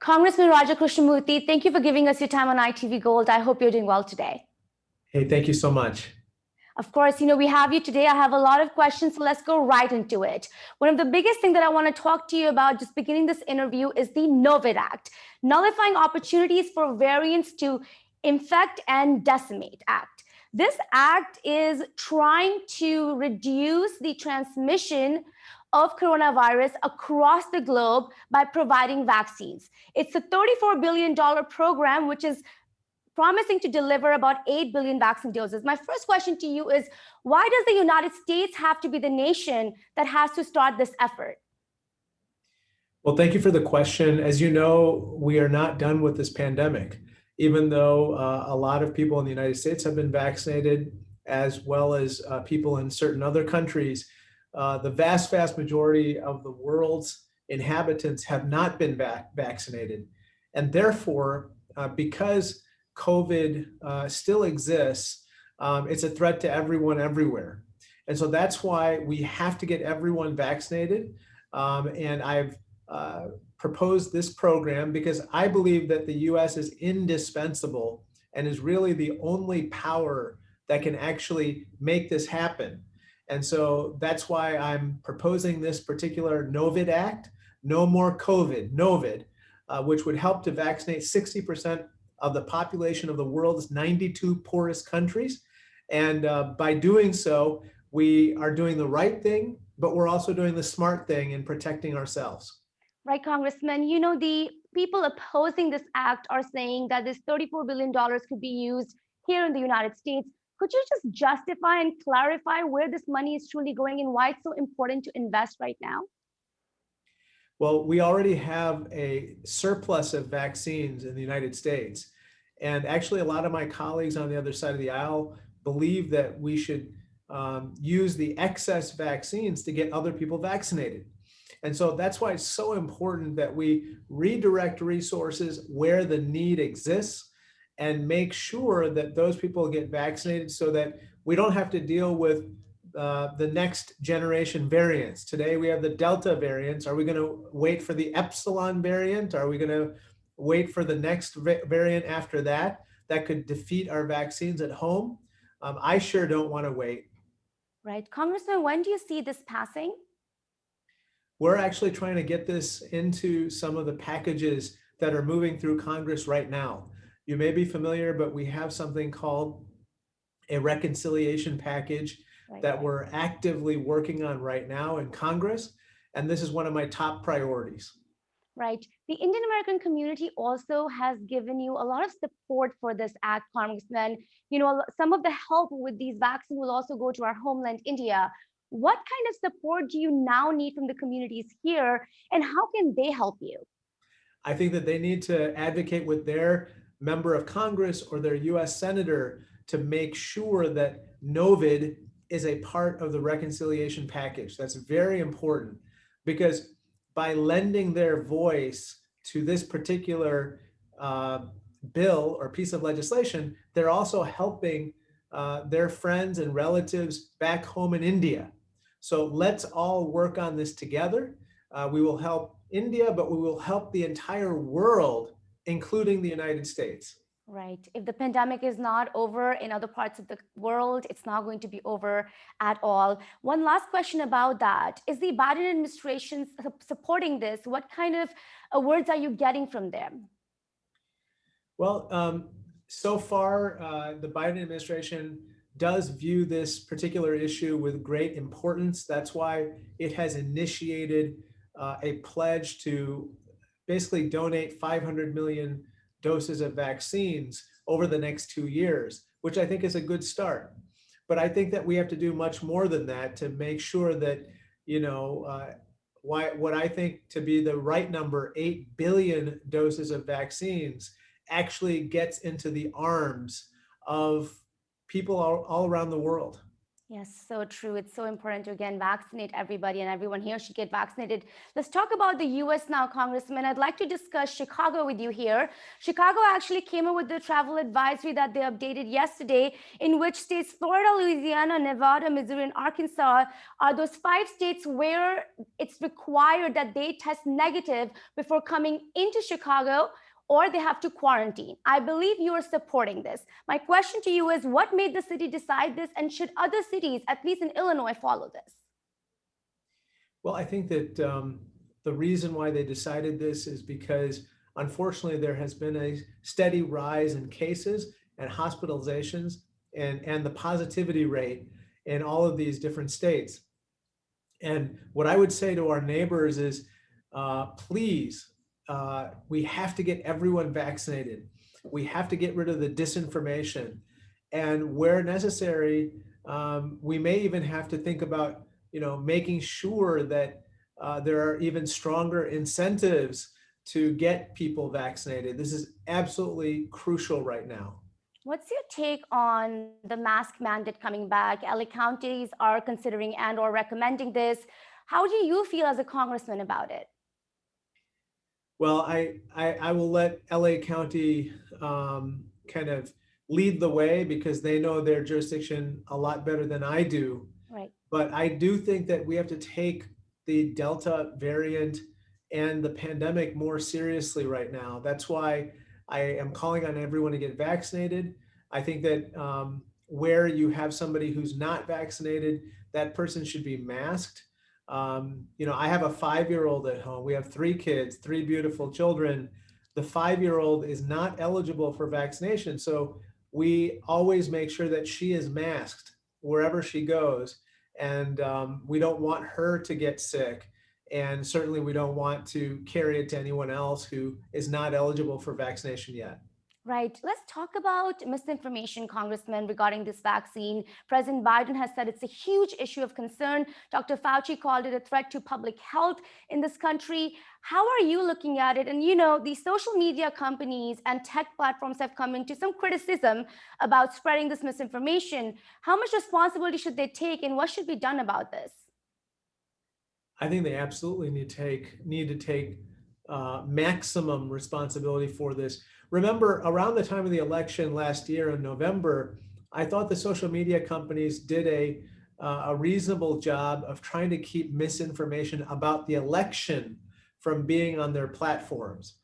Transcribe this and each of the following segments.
Congressman Krishnamoorthi, thank you for giving us your time on ITV Gold. I hope you're doing well today. Hey, thank you so much. Of course, we have you today. I have a lot of questions, so let's go right into it. One of the biggest things that I want to talk to you about just beginning this interview is the NOVID Act, Nullifying Opportunities for Variants to Infect and Decimate Act. This act is trying to reduce the transmission of coronavirus across the globe by providing vaccines. It's a $34 billion program, which is promising to deliver about 8 billion vaccine doses. My first question to you is, why does the United States have to be the nation that has to start this effort? Well, thank you for the question. As you know, we are not done with this pandemic, even though a lot of people in the United States have been vaccinated, as well as people in certain other countries. The vast majority of the world's inhabitants have not been vaccinated. And therefore, because COVID still exists, it's a threat to everyone everywhere. And so that's why we have to get everyone vaccinated. And I've proposed this program because I believe that the US is indispensable and is really the only power that can actually make this happen. And so that's why I'm proposing this particular NOVID Act, No More COVID, NOVID, which would help to vaccinate 60% of the population of the world's 92 poorest countries. And by doing so, we are doing the right thing, but we're also doing the smart thing in protecting ourselves. Right, Congressman. The people opposing this act are saying that this $34 billion could be used here in the United States. Could you just justify and clarify where this money is truly going and why it's so important to invest right now? Well, we already have a surplus of vaccines in the United States. And actually, a lot of my colleagues on the other side of the aisle believe that we should use the excess vaccines to get other people vaccinated. And so that's why it's so important that we redirect resources where the need exists and make sure that those people get vaccinated so that we don't have to deal with the next generation variants. Today we have the Delta variants. Are we going to wait for the Epsilon variant? Are we going to wait for the next variant after that could defeat our vaccines at home? I sure don't want to wait. Right. Congressman, when do you see this passing? We're actually trying to get this into some of the packages that are moving through Congress right now. You may be familiar, but we have something called a reconciliation package that we're actively working on right now in Congress. And this is one of my top priorities. Right. The Indian American community also has given you a lot of support for this act, Congressman. Some of the help with these vaccines will also go to our homeland, India. What kind of support do you now need from the communities here, and how can they help you? I think that they need to advocate with their member of Congress or their US senator to make sure that NOVID is a part of the reconciliation package. That's very important because by lending their voice to this particular bill or piece of legislation, they're also helping their friends and relatives back home in India. So let's all work on this together. We will help India, but we will help the entire world, including the United States. Right. If the pandemic is not over in other parts of the world, it's not going to be over at all. One last question about that. Is the Biden administration supporting this? What kind of words are you getting from them? Well, so far, the Biden administration does view this particular issue with great importance. That's why it has initiated a pledge to basically donate 500 million doses of vaccines over the next 2 years, which I think is a good start. But I think that we have to do much more than that to make sure that, what I think to be the right number, 8 billion doses of vaccines, actually gets into the arms of people all around the world. Yes, so true. It's so important to again vaccinate everybody, and everyone here should get vaccinated. Let's talk about the US now, Congressman. I'd like to discuss Chicago with you here. Chicago actually came up with the travel advisory that they updated yesterday, in which states Florida, Louisiana, Nevada, Missouri, and Arkansas are those 5 states where it's required that they test negative before coming into Chicago, or they have to quarantine. I believe you are supporting this. My question to you is, what made the city decide this, and should other cities, at least in Illinois, follow this? Well, I think that the reason why they decided this is because, unfortunately, there has been a steady rise in cases and hospitalizations and the positivity rate in all of these different states. And what I would say to our neighbors is, please, we have to get everyone vaccinated. We have to get rid of the disinformation. And where necessary, we may even have to think about, making sure that there are even stronger incentives to get people vaccinated. This is absolutely crucial right now. What's your take on the mask mandate coming back? LA counties are considering and or recommending this. How do you feel as a congressman about it? Well, I will let LA County kind of lead the way because they know their jurisdiction a lot better than I do. Right. But I do think that we have to take the Delta variant and the pandemic more seriously right now. That's why I am calling on everyone to get vaccinated. I think that where you have somebody who's not vaccinated, that person should be masked. I have a 5-year-old at home. We have 3 kids, 3 beautiful children. The 5-year-old is not eligible for vaccination. So we always make sure that she is masked wherever she goes. And we don't want her to get sick. And certainly we don't want to carry it to anyone else who is not eligible for vaccination yet. Right. Let's talk about misinformation, Congressman, regarding this vaccine. President Biden has said it's a huge issue of concern. Dr. Fauci called it a threat to public health in this country. How are you looking at it? And, these social media companies and tech platforms have come into some criticism about spreading this misinformation. How much responsibility should they take, and what should be done about this? I think they absolutely need to take maximum responsibility for this. Remember, around the time of the election last year in November, I thought the social media companies did a reasonable job of trying to keep misinformation about the election from being on their platforms.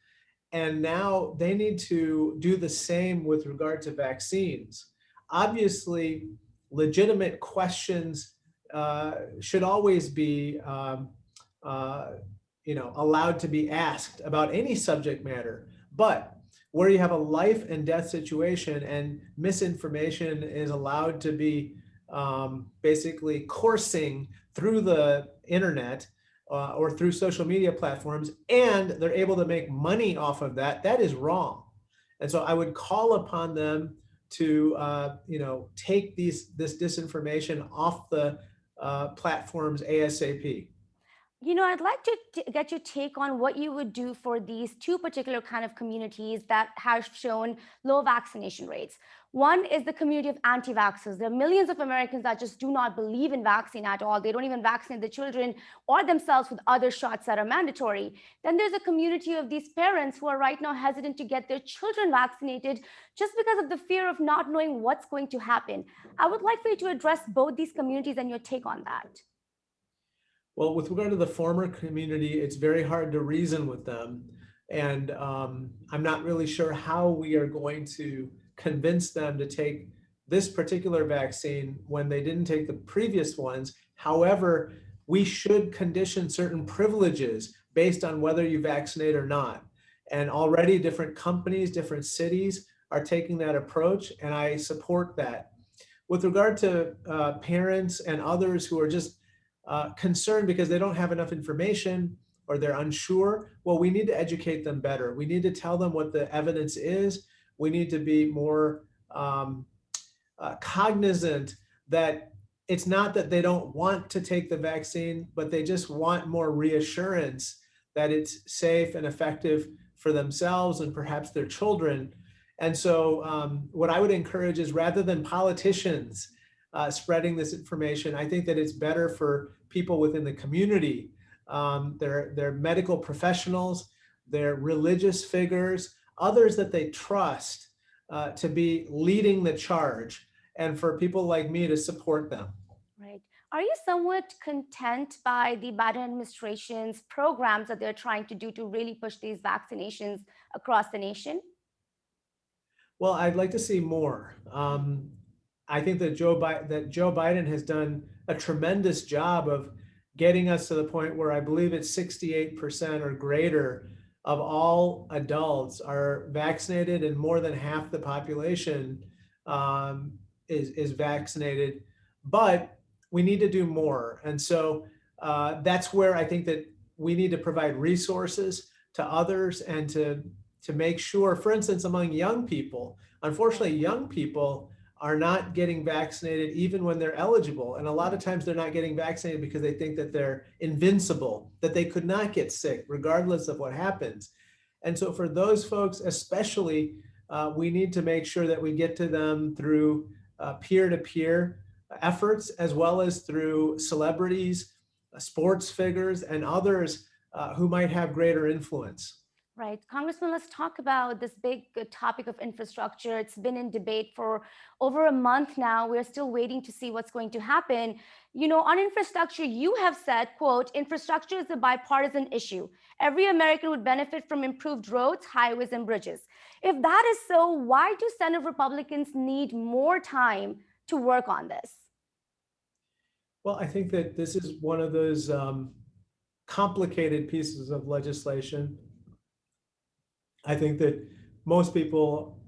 And now they need to do the same with regard to vaccines. Obviously, legitimate questions should always be allowed to be asked about any subject matter. But where you have a life and death situation and misinformation is allowed to be basically coursing through the internet or through social media platforms, and they're able to make money off of that, that is wrong. And so I would call upon them to take this disinformation off the platforms ASAP. I'd like to get your take on what you would do for these 2 particular kind of communities that have shown low vaccination rates. One is the community of anti-vaxxers. There are millions of Americans that just do not believe in vaccine at all. They don't even vaccinate their children or themselves with other shots that are mandatory. Then there's a community of these parents who are right now hesitant to get their children vaccinated just because of the fear of not knowing what's going to happen. I would like for you to address both these communities and your take on that. Well, with regard to the former community, it's very hard to reason with them. And I'm not really sure how we are going to convince them to take this particular vaccine when they didn't take the previous ones. However, we should condition certain privileges based on whether you vaccinate or not. And already different companies, different cities are taking that approach, and I support that. With regard to parents and others who are just concerned because they don't have enough information or they're unsure, well, we need to educate them better. We need to tell them what the evidence is. We need to be more cognizant that it's not that they don't want to take the vaccine, but they just want more reassurance that it's safe and effective for themselves and perhaps their children. And so what I would encourage is, rather than politicians spreading this information. I think that it's better for people within the community, their medical professionals, their religious figures, others that they trust to be leading the charge, and for people like me to support them. Right. Are you somewhat content by the Biden administration's programs that they're trying to do to really push these vaccinations across the nation? Well, I'd like to see more. I think that Joe Biden has done a tremendous job of getting us to the point where I believe it's 68% or greater of all adults are vaccinated, and more than half the population is vaccinated. But we need to do more, and so that's where I think that we need to provide resources to others and to make sure, for instance, among young people, unfortunately, young people are not getting vaccinated even when they're eligible. And a lot of times they're not getting vaccinated because they think that they're invincible, that they could not get sick regardless of what happens. And so for those folks, especially, we need to make sure that we get to them through peer-to-peer efforts, as well as through celebrities, sports figures, and others who might have greater influence. Right. Congressman, let's talk about this big topic of infrastructure. It's been in debate for over a month now. We're still waiting to see what's going to happen. You know, on infrastructure, you have said, quote, infrastructure is a bipartisan issue. Every American would benefit from improved roads, highways, and bridges. If that is so, why do Senate Republicans need more time to work on this? Well, I think that this is one of those complicated pieces of legislation. I think that most people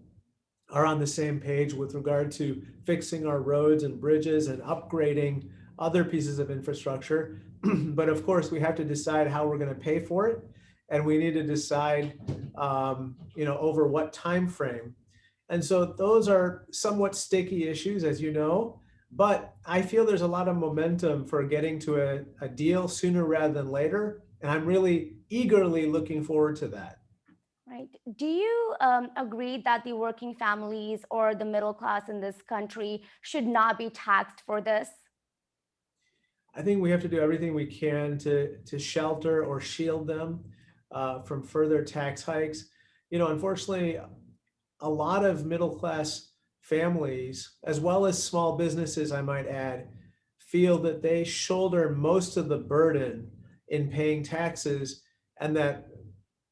are on the same page with regard to fixing our roads and bridges and upgrading other pieces of infrastructure. But of course, we have to decide how we're going to pay for it, and we need to decide, over what time frame. And so those are somewhat sticky issues, as you know. But I feel there's a lot of momentum for getting to a deal sooner rather than later, and I'm really eagerly looking forward to that. Right. Do you agree that the working families or the middle class in this country should not be taxed for this? I think we have to do everything we can to shelter or shield them from further tax hikes. Unfortunately, a lot of middle class families, as well as small businesses, I might add, feel that they shoulder most of the burden in paying taxes, and that,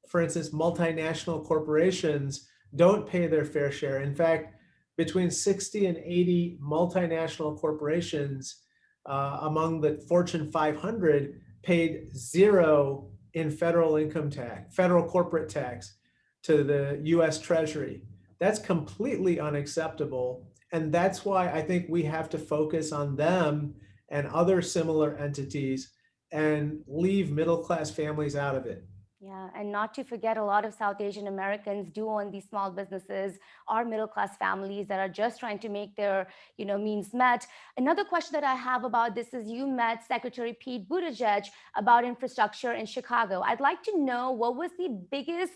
for instance, multinational corporations don't pay their fair share. In fact, between 60 and 80 multinational corporations among the Fortune 500 paid zero in federal income tax, federal corporate tax to the US Treasury. That's completely unacceptable. And that's why I think we have to focus on them and other similar entities and leave middle class families out of it. Yeah, and not to forget, a lot of South Asian Americans do own these small businesses, are middle class families that are just trying to make their, means met. Another question that I have about this is you met Secretary Pete Buttigieg about infrastructure in Chicago. I'd like to know what was the biggest,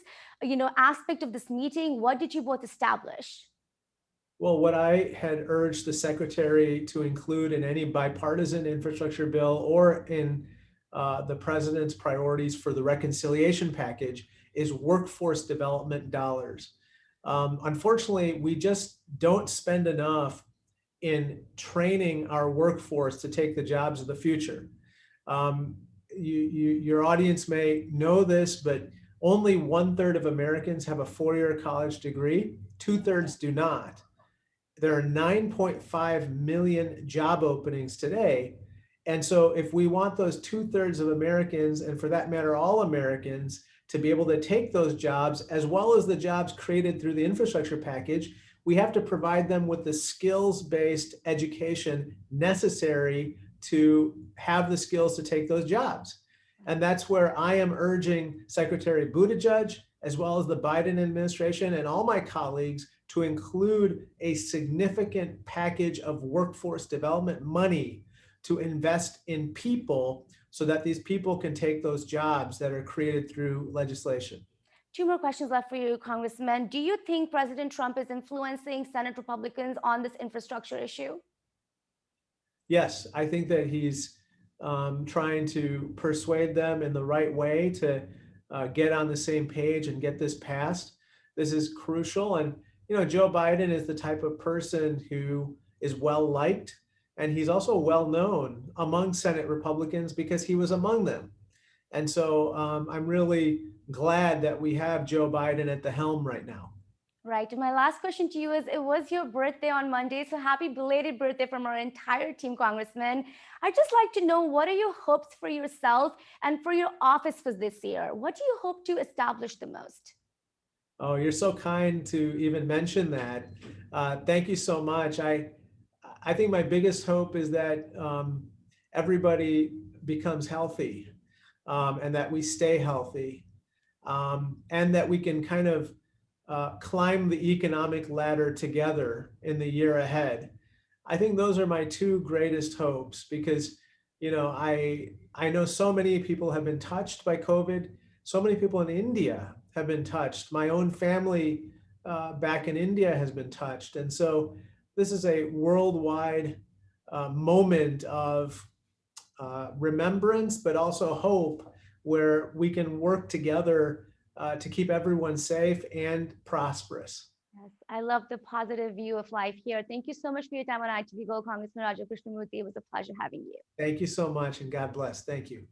aspect of this meeting? What did you both establish? Well, what I had urged the secretary to include in any bipartisan infrastructure bill or in the president's priorities for the reconciliation package is workforce development dollars. Unfortunately, we just don't spend enough in training our workforce to take the jobs of the future. Your audience may know this, but only 1/3 of Americans have a four-year college degree. 2/3 do not. There are 9.5 million job openings today. And so if we want those 2/3 of Americans, and for that matter, all Americans, to be able to take those jobs, as well as the jobs created through the infrastructure package, we have to provide them with the skills-based education necessary to have the skills to take those jobs. And that's where I am urging Secretary Buttigieg, as well as the Biden administration and all my colleagues, to include a significant package of workforce development money to invest in people so that these people can take those jobs that are created through legislation. Two more questions left for you, Congressman. Do you think President Trump is influencing Senate Republicans on this infrastructure issue? Yes, I think that he's trying to persuade them in the right way to get on the same page and get this passed. This is crucial. And, Joe Biden is the type of person who is well liked. And he's also well known among Senate Republicans because he was among them. And so I'm really glad that we have Joe Biden at the helm right now. Right. And my last question to you is, it was your birthday on Monday, so happy belated birthday from our entire team, Congressman. I'd just like to know, what are your hopes for yourself and for your office for this year? What do you hope to establish the most? Oh, you're so kind to even mention that. Thank you so much. I think my biggest hope is that everybody becomes healthy, and that we stay healthy, and that we can kind of climb the economic ladder together in the year ahead. I think those are my two greatest hopes because, I know so many people have been touched by COVID. So many people in India have been touched. My own family back in India has been touched. And so this is a worldwide moment of remembrance, but also hope, where we can work together to keep everyone safe and prosperous. Yes, I love the positive view of life here. Thank you so much for your time on ITV Gold, Congressman Raja Krishnamoorthi. It was a pleasure having you. Thank you so much, and God bless. Thank you.